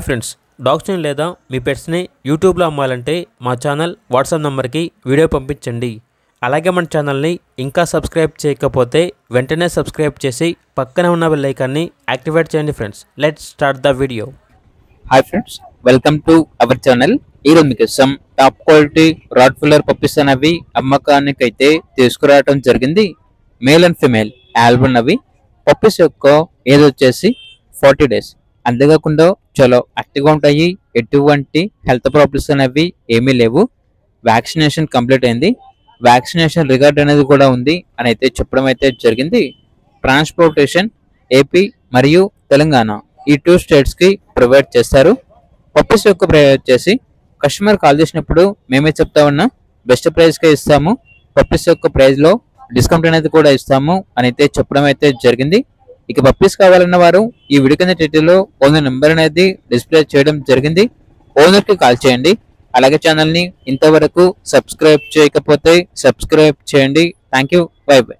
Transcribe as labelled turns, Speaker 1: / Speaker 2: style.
Speaker 1: Friends, డాగ్స్ని లేదా మీ పెట్స్ని యూట్యూబ్లో అమ్మాలంటే మా ఛానల్ వాట్సాప్ నెంబర్కి వీడియో పంపించండి. అలాగే మన ఛానల్ని ఇంకా సబ్స్క్రైబ్ చేయకపోతే వెంటనే సబ్స్క్రైబ్ చేసి పక్కనే ఉన్న బెల్ ఐకాన్ని యాక్టివేట్ చేయండి. Friends, let's start the video.
Speaker 2: Hi friends, welcome to our channel. ఈరోజు మీకోసం టాప్ క్వాలిటీ రాట్వీలర్ పప్పీస్ అనేవి అమ్మకానికి అయితే తీసుకురావడం జరిగింది. మేల్ అండ్ ఫిమేల్ ఆల్బన్ అవి పప్పీస్ యొక్క ఏజ్ వచ్చేసి 40 days. అంతేకాకుండా చాలా యాక్టివ్గా ఉంటాయి. ఎటువంటి హెల్త్ ప్రాబ్లమ్స్ అనేవి ఏమీ లేవు. వ్యాక్సినేషన్ కంప్లీట్ అయింది. వ్యాక్సినేషన్ రికార్డ్ అనేది కూడా ఉంది అని అయితే చెప్పడం అయితే జరిగింది. ట్రాన్స్పోర్టేషన్ ఏపీ మరియు తెలంగాణ ఈ 2 స్టేట్స్కి ప్రొవైడ్ చేస్తారు. పప్పీస్ యొక్క ప్రైస్ వచ్చేసి కస్టమర్ కాల్ చేసినప్పుడు మేమే చెప్తా ఉన్నా బెస్ట్ ప్రైస్కే ఇస్తాము. పప్పీస్ యొక్క ప్రైస్లో డిస్కౌంట్ అనేది కూడా ఇస్తాము అని అయితే చెప్పడం అయితే జరిగింది. ఇక పప్పీస్ కావాలన్న వారు ఈ వీడియో కింద టైటిల్లో ఓనర్ నెంబర్ అనేది డిస్ప్లే చేయడం జరిగింది. ఓనర్కి కాల్ చేయండి. అలాగే ఛానల్ని ఇంతవరకు సబ్స్క్రైబ్ చేయకపోతే సబ్స్క్రైబ్ చేయండి. Thank you. By by.